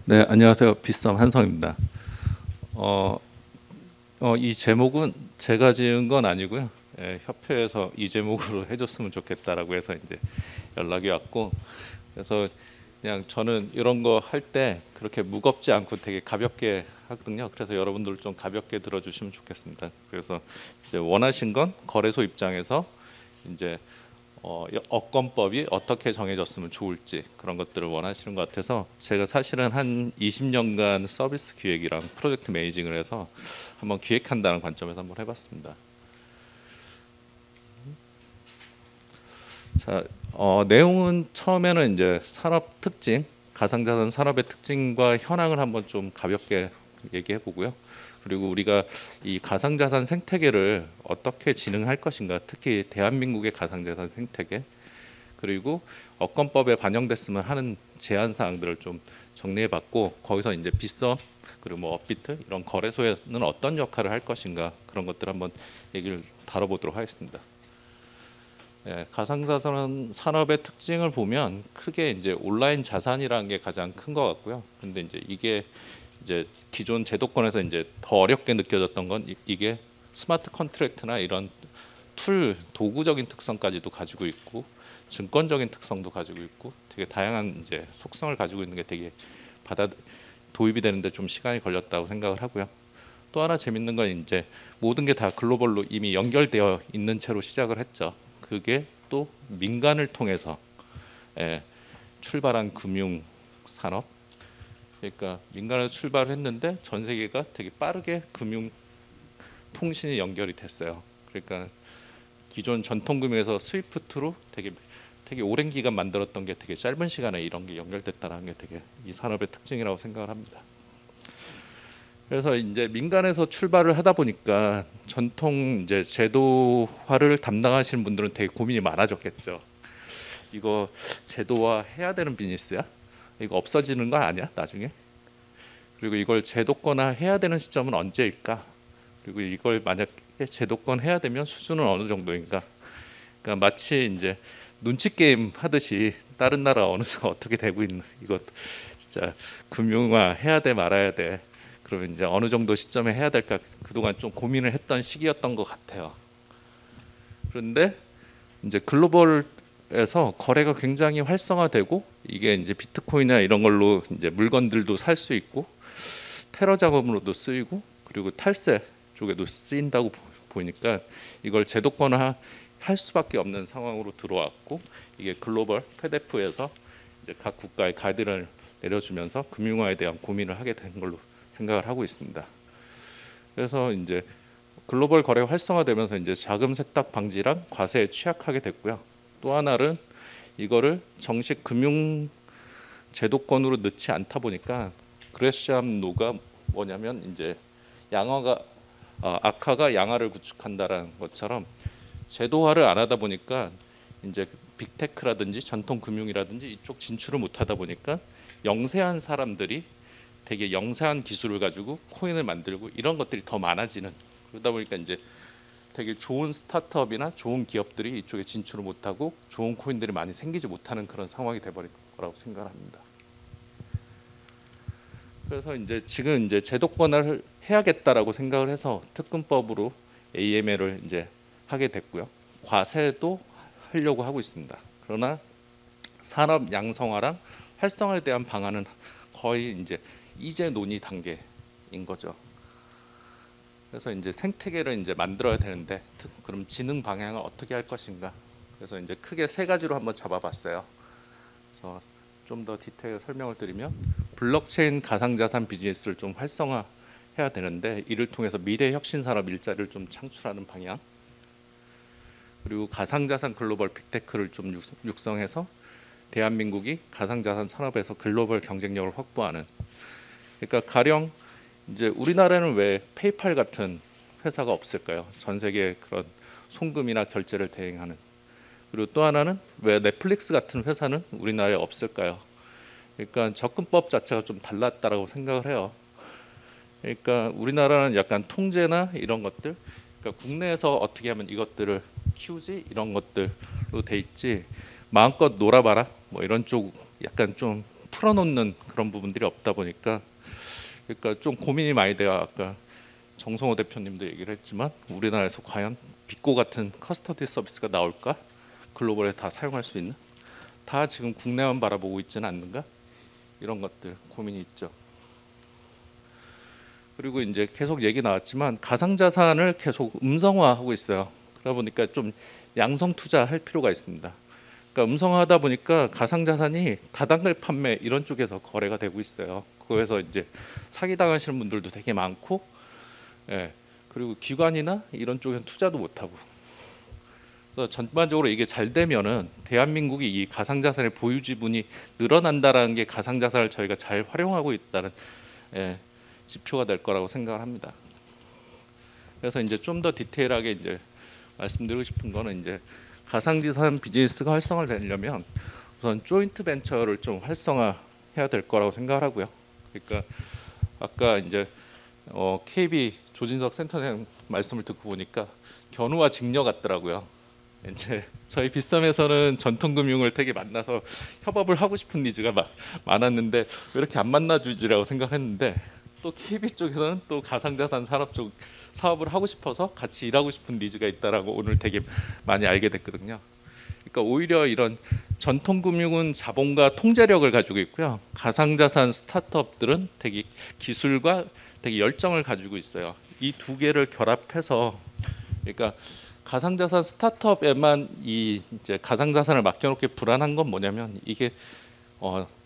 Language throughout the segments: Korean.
네, 안녕하세요. 빗썸 한성입니다. 어, 이 제목은 제가 지은 건 아니고요. 예, 협회에서 이 제목으로 해줬으면 좋겠다라고 해서 이제 연락이 왔고, 그래서 그냥 저는 이런 거 할 때 그렇게 무겁지 않고 되게 가볍게 하거든요. 그래서 여러분들 좀 가볍게 들어주시면 좋겠습니다. 그래서 이제 원하신 건 거래소 입장에서 이제 어건법이 어떻게 정해졌으면 좋을지 그런 것들을 원하시는 것 같아서 제가 사실은 한 20년간 서비스 기획이랑 프로젝트 매니징을 해서 한번 기획한다는 관점에서 한번 해봤습니다. 자, 내용은 처음에는 이제 산업 특징, 가상자산 산업의 특징과 현황을 한번 좀 가볍게 얘기해 보고요. 그리고 우리가 이 가상자산 생태계를 어떻게 진행할 것인가, 특히 대한민국의 가상자산 생태계, 그리고 업권법에 반영됐으면 하는 제한 사항들을 좀 정리해봤고, 거기서 이제 빗썸 그리고 뭐 업비트 이런 거래소에는 어떤 역할을 할 것인가 그런 것들 한번 얘기를 다뤄보도록 하겠습니다. 예, 가상자산 산업의 특징을 보면 크게 이제 온라인 자산이라는 게 가장 큰 것 같고요. 근데 이제 이게 이제 기존 제도권에서 이제 더 어렵게 느껴졌던 건 이게 스마트 컨트랙트나 이런 툴 도구적인 특성까지도 가지고 있고 증권적인 특성도 가지고 있고 되게 다양한 이제 속성을 가지고 있는 게 되게 받아 도입이 되는데 좀 시간이 걸렸다고 생각을 하고요. 또 하나 재밌는 건 이제 모든 게 다 글로벌로 이미 연결되어 있는 채로 시작을 했죠. 그게 또 민간을 통해서 예, 출발한 금융 산업. 그러니까 민간에서 출발을 했는데 전 세계가 되게 빠르게 금융 통신이 연결이 됐어요. 그러니까 기존 전통 금융에서 스위프트로 되게 오랜 기간 만들었던 게 되게 짧은 시간에 이런 게 연결됐다는 게 되게 이 산업의 특징이라고 생각을 합니다. 그래서 이제 민간에서 출발을 하다 보니까 전통 이제 제도화를 담당하시는 분들은 되게 고민이 많아졌겠죠. 이거 제도화 해야 되는 비즈니스야? 이거 없어지는 거 아니야 나중에? 그리고 이걸 제도권화 해야 되는 시점은 언제일까? 그리고 이걸 만약에 제도권 해야 되면 수준은 어느 정도인가? 그러니까 마치 이제 눈치 게임 하듯이 다른 나라 어느 어떻게 되고 있는 이것 진짜 금융화 해야 돼 말아야 돼. 그러면 이제 어느 정도 시점에 해야 될까 그동안 좀 고민을 했던 시기였던 것 같아요. 그런데 이제 글로벌에서 거래가 굉장히 활성화되고 이게 이제 비트코인이나 이런 걸로 이제 물건들도 살 수 있고 테러 자금으로도 쓰이고 그리고 탈세 쪽에도 쓰인다고 보니까 이걸 제도권화 할 수밖에 없는 상황으로 들어왔고 이게 글로벌 페데프에서 이제 각 국가의 가이드를 내려주면서 금융화에 대한 고민을 하게 된 걸로 생각을 하고 있습니다. 그래서 이제 글로벌 거래가 활성화되면서 이제 자금 세탁 방지랑 과세에 취약하게 됐고요. 또 하나는 이거를 정식 금융 제도권으로 넣지 않다 보니까 그레시암 노가 뭐냐면 이제 양화가 악화가 양화를 구축한다라는 것처럼 제도화를 안 하다 보니까 이제 빅테크라든지 전통 금융이라든지 이쪽 진출을 못 하다 보니까 영세한 사람들이 되게 영세한 기술을 가지고 코인을 만들고 이런 것들이 더 많아지는 그러다 보니까 이제 되게 좋은 스타트업이나 좋은 기업들이 이쪽에 진출을 못하고 좋은 코인들이 많이 생기지 못하는 그런 상황이 돼버릴 거라고 생각합니다. 그래서 이제 지금 이제 제도권을 해야겠다라고 생각을 해서 특근법으로 AML을 이제 하게 됐고요. 과세도 하려고 하고 있습니다. 그러나 산업 양성화랑 활성화에 대한 방안은 거의 이제 논의 단계인 거죠. 그래서 이제 생태계를 이제 만들어야 되는데 그럼 지능 방향을 어떻게 할 것인가. 그래서 이제 크게 세 가지로 한번 잡아봤어요. 그래서 좀 더 디테일 설명을 드리면 블록체인 가상자산 비즈니스를 좀 활성화해야 되는데 이를 통해서 미래 혁신 산업 일자리를 좀 창출하는 방향. 그리고 가상자산 글로벌 빅테크를 좀 육성해서 대한민국이 가상자산 산업에서 글로벌 경쟁력을 확보하는. 그러니까 가령 이제 우리나라는 왜 페이팔 같은 회사가 없을까요? 전 세계 그런 송금이나 결제를 대행하는. 그리고 또 하나는 왜 넷플릭스 같은 회사는 우리나라에 없을까요? 그러니까 접근법 자체가 좀 달랐다라고 생각을 해요. 그러니까 우리나라는 약간 통제나 이런 것들, 그러니까 국내에서 어떻게 하면 이것들을 키우지 이런 것들로 돼 있지 마음껏 놀아봐라 뭐 이런 쪽 약간 좀 풀어놓는 그런 부분들이 없다 보니까 그러니까 좀 고민이 많이 돼요. 아까 정성호 대표님도 얘기를 했지만 우리나라에서 과연 빅고 같은 커스터디 서비스가 나올까? 글로벌에 다 사용할 수 있는? 다 지금 국내만 바라보고 있지는 않는가? 이런 것들 고민이 있죠. 그리고 이제 계속 얘기 나왔지만 가상자산을 계속 음성화하고 있어요. 그러다 보니까 좀 양성 투자할 필요가 있습니다. 그러니까 음성화하다 보니까 가상자산이 다단계 판매 이런 쪽에서 거래가 되고 있어요. 그래서 이제 사기 당하시는 분들도 되게 많고, 예, 그리고 기관이나 이런 쪽에는 투자도 못 하고. 그래서 전반적으로 이게 잘 되면은 대한민국이 이 가상자산의 보유 지분이 늘어난다라는 게 가상자산을 저희가 잘 활용하고 있다는, 예, 지표가 될 거라고 생각을 합니다. 그래서 이제 좀 더 디테일하게 이제 말씀드리고 싶은 거는 이제 가상자산 비즈니스가 활성화되려면 우선 조인트 벤처를 좀 활성화해야 될 거라고 생각을 하고요. 그러니까 아까 이제 KB 조진석 센터장 말씀을 듣고 보니까 견우와 직녀 같더라고요. 이제 저희 빗썸에서는 전통금융을 되게 만나서 협업을 하고 싶은 니즈가 많았는데 왜 이렇게 안 만나주지라고 생각했는데 또 KB 쪽에서는 또 가상자산 산업 쪽 사업을 하고 싶어서 같이 일하고 싶은 니즈가 있다라고 오늘 되게 많이 알게 됐거든요. 그러니까 오히려 이런 전통금융은 자본과 통제력을 가지고 있고요. 가상자산 스타트업들은 되게 기술과 되게 열정을 가지고 있어요. 이 두 개를 결합해서 그러니까 가상자산 스타트업에만 이 이제 가상자산을 맡겨놓기 불안한 건 뭐냐면 이게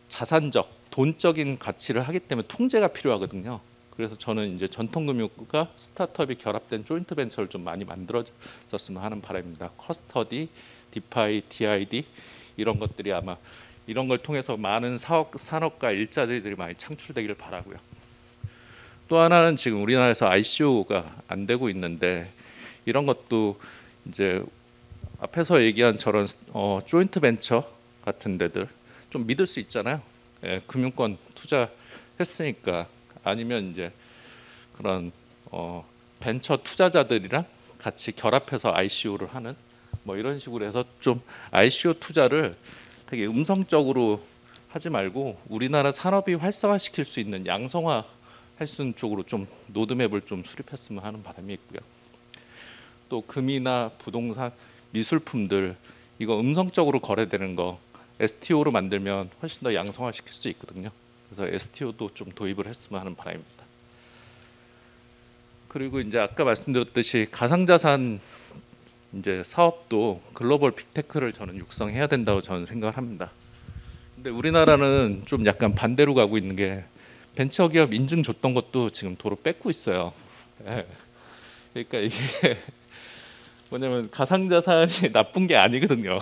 자산적, 돈적인 가치를 하기 때문에 통제가 필요하거든요. 그래서 저는 이제 전통금융과 스타트업이 결합된 조인트 벤처를 좀 많이 만들어졌으면 하는 바람입니다. 커스터디, 디파이, DID 이런 것들이 아마 이런 걸 통해서 많은 산업과 일자리들이 많이 창출되기를 바라고요. 또 하나는 지금 우리나라에서 ICO가 안 되고 있는데 이런 것도 이제 앞에서 얘기한 저런 조인트 벤처 같은 데들 좀 믿을 수 있잖아요. 예, 금융권 투자했으니까. 아니면 이제 그런 벤처 투자자들이랑 같이 결합해서 ICO를 하는 뭐 이런 식으로 해서 좀 ICO 투자를 되게 음성적으로 하지 말고 우리나라 산업이 활성화시킬 수 있는 양성화 할 수 있는 쪽으로 좀 로드맵을 좀 수립했으면 하는 바람이 있고요. 또 금이나 부동산, 미술품들 이거 음성적으로 거래되는 거 STO로 만들면 훨씬 더 양성화시킬 수 있거든요. 그래서 STO도 좀 도입을 했으면 하는 바람입니다. 그리고 이제 아까 말씀드렸듯이 가상자산 이제 사업도 글로벌 빅테크를 저는 육성해야 된다고 저는 생각을 합니다. 근데 우리나라는 좀 약간 반대로 가고 있는 게 벤처기업 인증 줬던 것도 지금 도로 뺏고 있어요. 예. 그러니까 이게 뭐냐면 가상자산이 나쁜 게 아니거든요.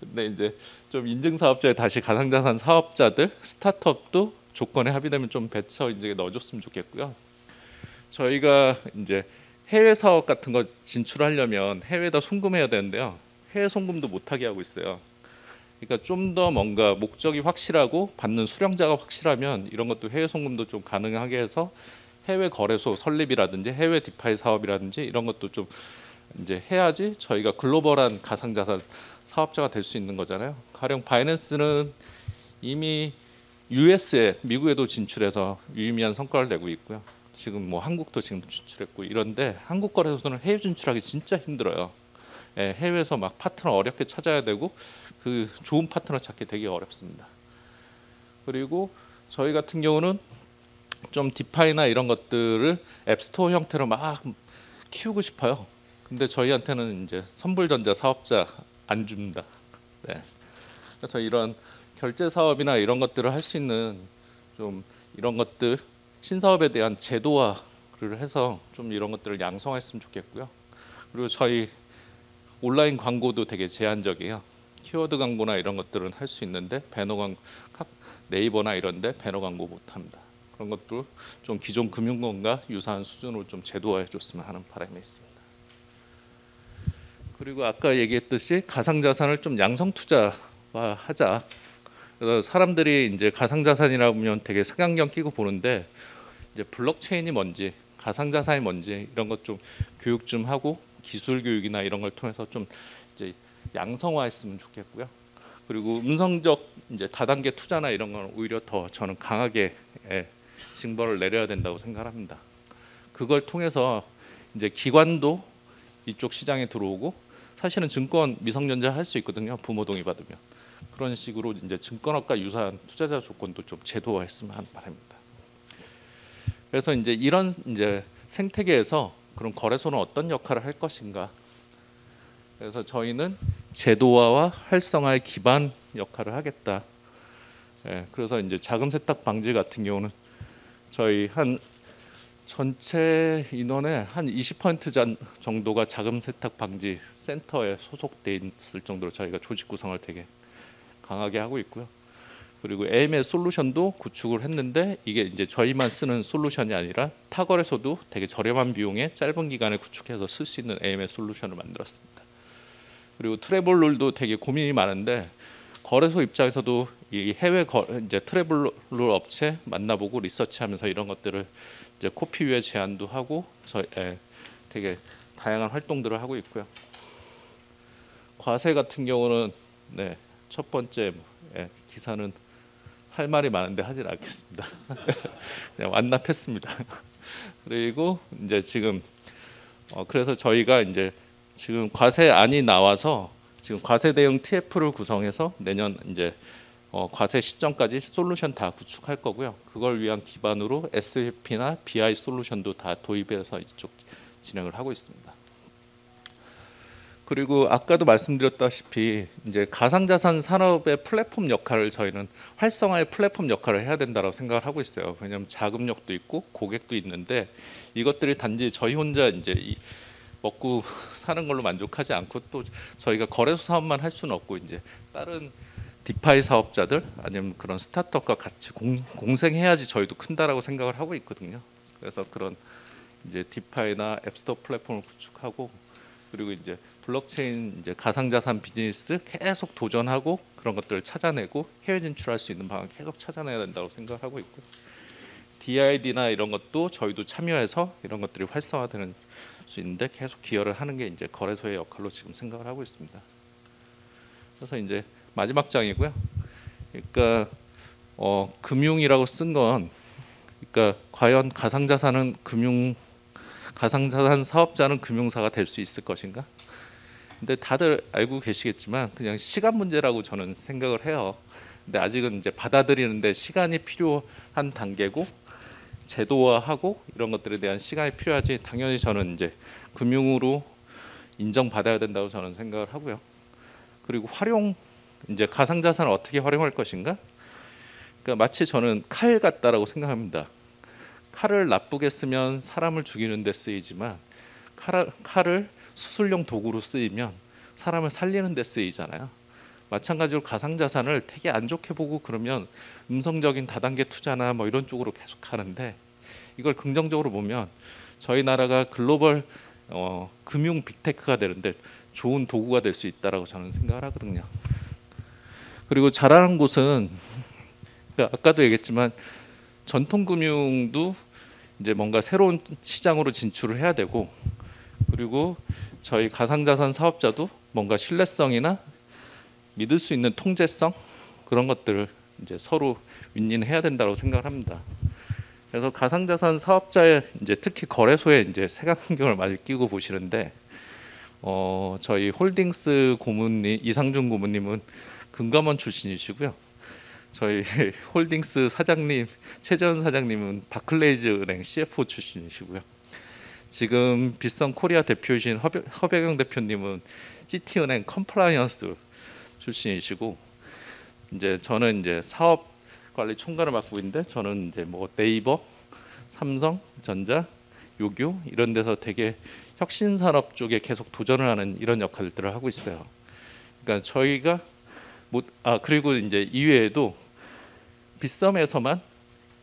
근데 이제 좀 인증사업자에 다시 가상자산 사업자들 스타트업도 조건에 합의되면 좀 벤처 인증에 넣어줬으면 좋겠고요. 저희가 이제 해외 사업 같은 거 진출하려면 해외에다 송금해야 되는데요. 해외 송금도 못하게 하고 있어요. 그러니까 좀 더 뭔가 목적이 확실하고 받는 수령자가 확실하면 이런 것도 해외 송금도 좀 가능하게 해서 해외 거래소 설립이라든지 해외 디파이 사업이라든지 이런 것도 좀 이제 해야지 저희가 글로벌한 가상자산 사업자가 될 수 있는 거잖아요. 가령 바이낸스는 이미 US에 미국에도 진출해서 유의미한 성과를 내고 있고요. 지금 뭐 한국도 지금 진출했고 이런데 한국 거래소는 해외 진출하기 진짜 힘들어요. 예, 해외에서 막 파트너 어렵게 찾아야 되고 그 좋은 파트너 찾기 되게 어렵습니다. 그리고 저희 같은 경우는 좀 디파이나 이런 것들을 앱스토어 형태로 막 키우고 싶어요. 근데 저희한테는 이제 선불전자 사업자 안 줍니다. 네. 그래서 이런 결제 사업이나 이런 것들을 할 수 있는 좀 이런 것들 신사업에 대한 제도화를 해서 좀 이런 것들을 양성했으면 좋겠고요. 그리고 저희 온라인 광고도 되게 제한적이에요. 키워드 광고나 이런 것들은 할 수 있는데 배너 광고, 네이버나 이런데 배너 광고 못합니다. 그런 것도 좀 기존 금융권과 유사한 수준으로 좀 제도화해줬으면 하는 바람이 있습니다. 그리고 아까 얘기했듯이 가상자산을 좀 양성 투자화하자. 그래서 사람들이 이제 가상자산이라 보면 되게 색안경 끼고 보는데 이제 블록체인이 뭔지, 가상자산이 뭔지 이런 것 좀 교육 좀 하고 기술 교육이나 이런 걸 통해서 좀 이제 양성화했으면 좋겠고요. 그리고 음성적 이제 다단계 투자나 이런 건 오히려 더 저는 강하게 징벌을 내려야 된다고 생각합니다. 그걸 통해서 이제 기관도 이쪽 시장에 들어오고, 사실은 증권 미성년자 할 수 있거든요. 부모 동의 받으면. 그런 식으로 이제 증권업과 유사한 투자자 조건도 좀 제도화했으면 하는 바람입니다. 그래서 이제 이런 이제 생태계에서 그럼 거래소는 어떤 역할을 할 것인가? 그래서 저희는 제도화와 활성화의 기반 역할을 하겠다. 그래서 이제 자금 세탁 방지 같은 경우는 저희 한 전체 인원의 한 20% 정도가 자금 세탁 방지 센터에 소속돼 있을 정도로 저희가 조직 구성을 되게 강하게 하고 있고요. 그리고 AMS 솔루션도 구축을 했는데, 이게 이제 저희만 쓰는 솔루션이 아니라 타 거래소도 되게 저렴한 비용에 짧은 기간에 구축해서 쓸 수 있는 AMS 솔루션을 만들었습니다. 그리고 트래블룰도 되게 고민이 많은데, 거래소 입장에서도 이 해외 이제 트래블룰 업체 만나보고 리서치하면서 이런 것들을 이제 코피유의 제안도 하고 되게 다양한 활동들을 하고 있고요. 과세 같은 경우는 첫 번째 기사는 할 말이 많은데 하질 않겠습니다. 그냥 완납했습니다. 그리고 이제 지금 그래서 저희가 이제 지금 과세안이 나와서 지금 과세 대응 TF를 구성해서 내년 이제 과세 시점까지 솔루션 다 구축할 거고요. 그걸 위한 기반으로 SFP나 BI 솔루션도 다 도입해서 이쪽 진행을 하고 있습니다. 그리고 아까도 말씀드렸다시피 이제 가상자산 산업의 플랫폼 역할을 저희는 활성화의 플랫폼 역할을 해야 된다고 생각을 하고 있어요. 왜냐하면 자금력도 있고 고객도 있는데, 이것들이 단지 저희 혼자 이제 먹고 사는 걸로 만족하지 않고, 또 저희가 거래소 사업만 할 수는 없고 이제 다른 디파이 사업자들 아니면 그런 스타트업과 같이 공생해야지 저희도 큰다라고 생각을 하고 있거든요. 그래서 그런 이제 디파이나 앱스토어 플랫폼을 구축하고, 그리고 이제 블록체인 이제 가상자산 비즈니스 계속 도전하고 그런 것들을 찾아내고 해외 진출할 수 있는 방안 계속 찾아내야 된다고 생각하고 있고, DID나 이런 것도 저희도 참여해서 이런 것들이 활성화되는 수 있는데 계속 기여를 하는 게 이제 거래소의 역할로 지금 생각을 하고 있습니다. 그래서 이제 마지막 장이고요. 그러니까 금융이라고 쓴 건, 그러니까 과연 가상자산 사업자는 금융사가 될 수 있을 것인가? 근데 다들 알고 계시겠지만 그냥 시간 문제라고 저는 생각을 해요. 근데 아직은 이제 받아들이는데 시간이 필요한 단계고, 제도화하고 이런 것들에 대한 시간이 필요하지, 당연히 저는 이제 금융으로 인정받아야 된다고 저는 생각을 하고요. 그리고 이제 가상자산을 어떻게 활용할 것인가? 그러니까 마치 저는 칼 같다라고 생각합니다. 칼을 나쁘게 쓰면 사람을 죽이는 데 쓰이지만, 칼을 수술용 도구로 쓰이면 사람을 살리는 데 쓰이잖아요. 마찬가지로 가상자산을 되게 안 좋게 보고 그러면 음성적인 다단계 투자나 뭐 이런 쪽으로 계속 하는데, 이걸 긍정적으로 보면 저희 나라가 글로벌 금융 빅테크가 되는데 좋은 도구가 될 수 있다라고 저는 생각을 하거든요. 그리고 잘하는 곳은 아까도 얘기했지만 전통금융도 이제 뭔가 새로운 시장으로 진출을 해야 되고, 그리고 저희 가상자산 사업자도 뭔가 신뢰성이나 믿을 수 있는 통제성, 그런 것들을 이제 서로 윈윈해야 된다고 생각을 합니다. 그래서 가상자산 사업자의 이제 특히 거래소에 이제 색안경을 많이 끼고 보시는데, 저희 홀딩스 고문님, 이상준 고문님은 금감원 출신이시고요. 저희 홀딩스 사장님 최재원 사장님은 바클레이즈 은행 CFO 출신이시고요. 지금 빗성 코리아 대표이신 허배경 대표님은 GT은행 컴플라이언스 출신이시고, 이제 저는 이제 사업 관리 총괄을 맡고 있는데, 저는 이제 뭐 네이버, 삼성, 전자, 요교 이런 데서 되게 혁신 산업 쪽에 계속 도전을 하는 이런 역할들을 하고 있어요. 그러니까 저희가 그리고 이제 이외에도 빗썸에서만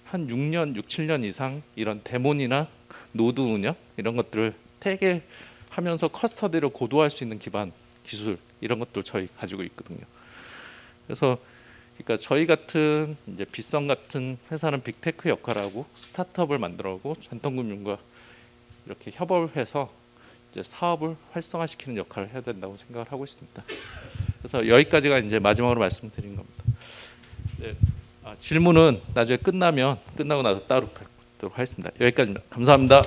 한 6년, 7년 이상 이런 데몬이나 노드 운영 이런 것들을 되게 하면서 커스터디를 고도화할 수 있는 기반 기술 이런 것도 저희 가지고 있거든요. 그래서 그러니까 저희 같은 이제 빗썸 같은 회사는 빅테크 역할하고 스타트업을 만들어오고 전통금융과 이렇게 협업을 해서 이제 사업을 활성화시키는 역할을 해야 된다고 생각을 하고 있습니다. 그래서 여기까지가 이제 마지막으로 말씀드린 겁니다. 네. 질문은 나중에 끝나고 나서 따로 뵙도록 하겠습니다. 여기까지입니다. 감사합니다.